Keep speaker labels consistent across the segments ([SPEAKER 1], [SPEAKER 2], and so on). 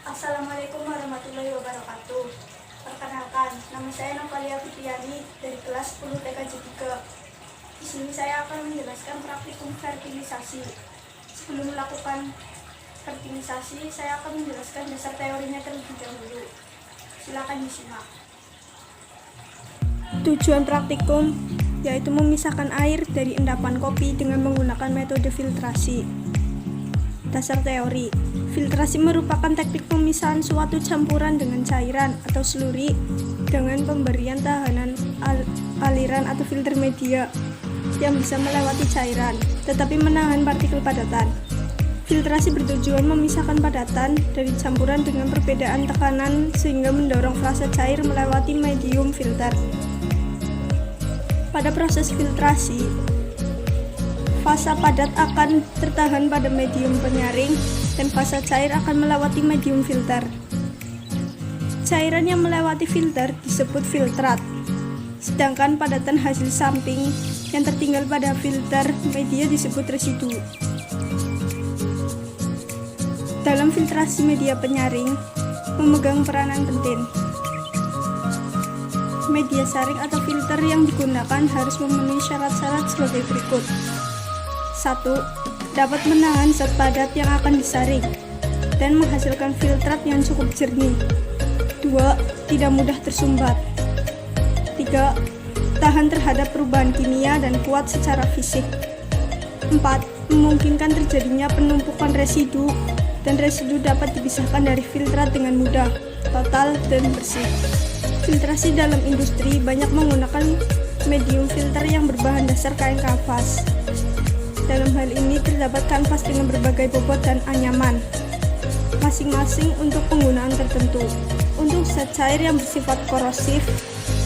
[SPEAKER 1] Assalamualaikum warahmatullahi wabarakatuh. Perkenalkan, nama saya Novalia Fitriani dari kelas 10 TKJ 3. Di sini saya akan menjelaskan praktikum fertilisasi. Sebelum melakukan fertilisasi, saya akan menjelaskan dasar teorinya terlebih dahulu. Silakan disimak. Tujuan praktikum yaitu memisahkan air dari endapan kopi dengan menggunakan metode filtrasi. Dasar teori. Filtrasi merupakan teknik pemisahan suatu campuran dengan cairan atau sluri dengan pemberian tahanan aliran atau filter media yang bisa melewati cairan, tetapi menahan partikel padatan. Filtrasi bertujuan memisahkan padatan dari campuran dengan perbedaan tekanan sehingga mendorong fase cair melewati medium filter. Pada proses filtrasi, fase padat akan tertahan pada medium penyaring dan fase cair akan melewati medium filter. Cairan yang melewati filter disebut filtrat, sedangkan padatan hasil samping yang tertinggal pada filter media disebut residu. Dalam filtrasi media penyaring memegang peranan penting. Media saring atau filter yang digunakan harus memenuhi syarat-syarat sebagai berikut. 1. Dapat menahan zat padat yang akan disaring dan menghasilkan filtrat yang cukup jernih. 2. Tidak mudah tersumbat. 3. Tahan terhadap perubahan kimia dan kuat secara fisik. 4. Memungkinkan terjadinya penumpukan residu dan residu dapat dipisahkan dari filtrat dengan mudah, total, dan bersih. Filtrasi dalam industri banyak menggunakan medium filter yang berbahan dasar kain kanvas. Dalam hal ini terdapat kanvas dengan berbagai bobot dan anyaman, masing-masing untuk penggunaan tertentu. Untuk zat cair yang bersifat korosif,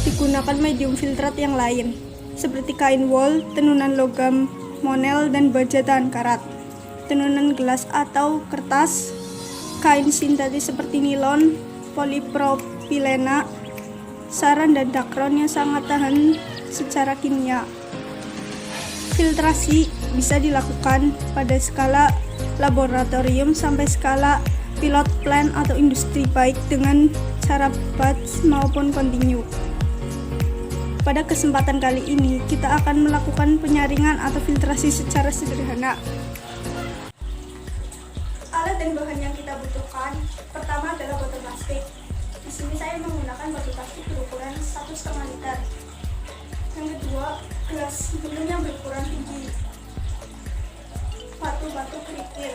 [SPEAKER 1] digunakan medium filtrat yang lain, seperti kain wol, tenunan logam, monel, dan baja tahan karat, tenunan gelas atau kertas, kain sintetis seperti nilon, polipropilena, saran, dan dakron yang sangat tahan secara kimia. Filtrasi bisa dilakukan pada skala laboratorium sampai skala pilot plant atau industri, baik dengan cara batch maupun kontinu. Pada kesempatan kali ini, kita akan melakukan penyaringan atau filtrasi secara sederhana. Alat dan bahan yang kita butuhkan, pertama adalah botol plastik. Di sini saya menggunakan botol plastik berukuran 1,5 liter. Yang kedua, gelas minum yang berukuran tinggi. Batu-batu kerikil.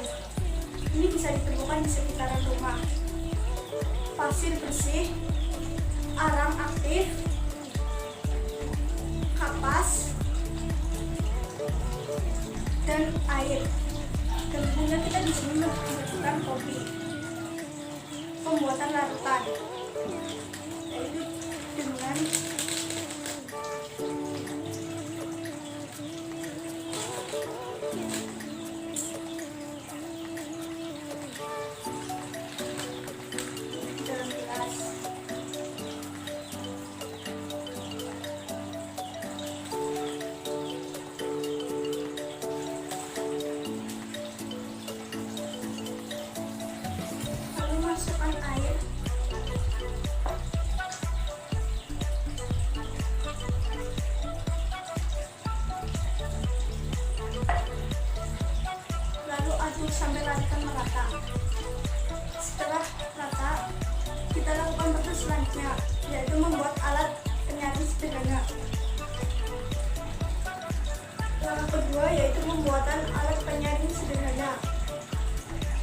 [SPEAKER 1] Ini bisa ditemukan di sekitaran rumah. Pasir bersih, arang aktif, kapas, dan air. Dan tentunya kita di sini membutuhkan kopi. Pembuatan larutan, yaitu dengan dalam gelas. Lalu masukkan air. Lalu aduk sampai larutan merata. Setelah rata, kita lakukan proses selanjutnya, yaitu membuat alat penyaring sederhana. Langkah kedua yaitu pembuatan alat penyaring sederhana.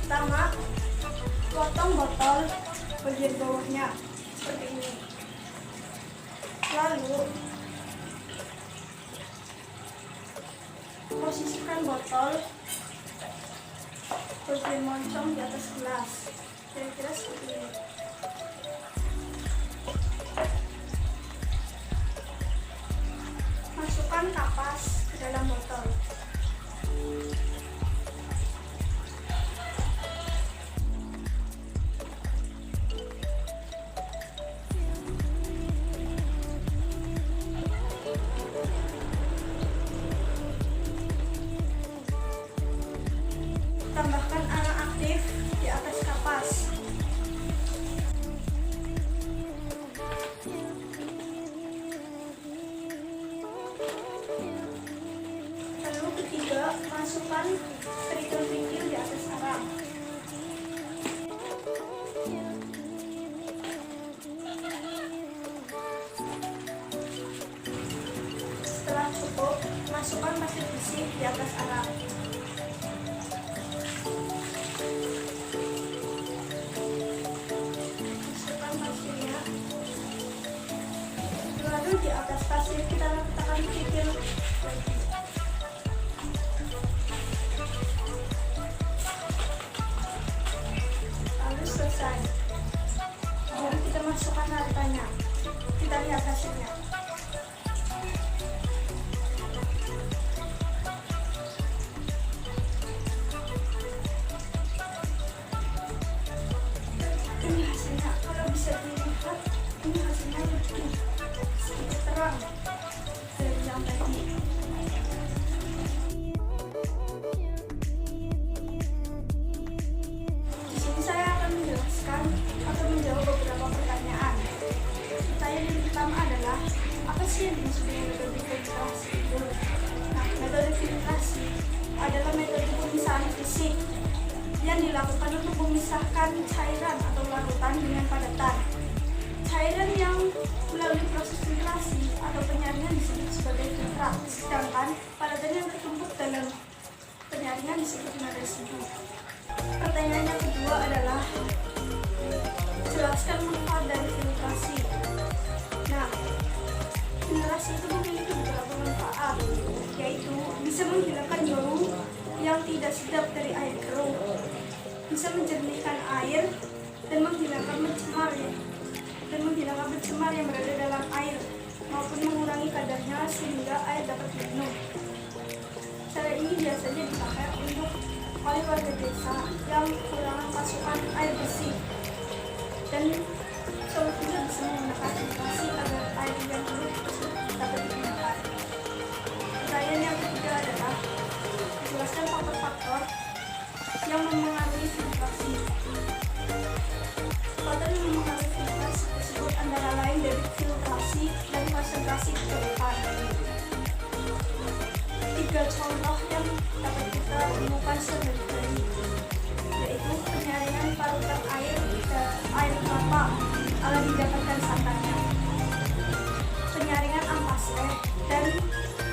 [SPEAKER 1] Pertama, potong botol bagian bawahnya seperti ini. Lalu posisikan botol bagian moncong di atas gelas, kira-kira seperti ini. Masukkan kapas ke dalam botol. Tambahkan arang aktif di atas kapas. masukkan kerikil-kerikil di atas arang. Setelah cukup, masukkan pasir besi di atas arang. Masukkan pasirnya. Lalu di atas pasir kita letakkan kerikil lagi. Lalu selesai. Lalu kita masukkan ratanya. Kita lihat hasilnya. Ini hasilnya. Kalau bisa dilihat, ini hasilnya lebih sedikit terang dari yang tadi. Di sini saya akan menjelaskan atau menjawab beberapa pertanyaan. Pertanyaan yang pertama adalah, apa sih yang dimaksud dengan metode filtrasi itu? Nah, metode filtrasi adalah metode pemisahan fisik yang dilakukan untuk memisahkan cairan atau larutan dengan padatan. Cairan yang melalui proses filtrasi atau penyaringan disebut sebagai filtrat, sedangkan padatan yang tertumpuk dalam penyaringan disebut dengan residu. Pertanyaan yang kedua adalah, jelaskan manfaat dari filtrasi. Nah, filtrasi itu memiliki beberapa manfaat, yaitu bisa menghilangkan bau yang tidak sedap dari air keruh, bisa menjernihkan air dan menghilangkan pencemar yang berada dalam air maupun mengurangi kadarnya sehingga air dapat diminum. Cara ini biasanya dipakai untuk oleh warga desa yang kekurangan pasokan air bersih, dan solusinya bisa menggunakan filtrasi agar air yang keruh dapat digunakan. Pertanyaan yang ketiga adalah, jelaskan faktor-faktor yang memengaruhi filtrasi. Faktor yang memengaruhi filtrasi tersebut antara lain dari filtrasi dan konsentrasi keruhan. 3 contoh yang dapat kita temukan sehari-hari, yaitu penyaringan parutan air kelapa ala didapatkan santannya, penyaringan ampas teh, dan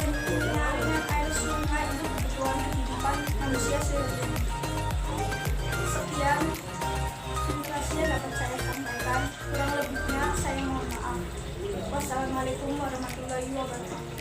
[SPEAKER 1] penyaringan air sungai untuk kebutuhan kehidupan manusia sehari-hari. Sekian filtrasinya dapat saya sampaikan, kurang lebihnya saya mohon maaf. Wassalamualaikum warahmatullahi wabarakatuh.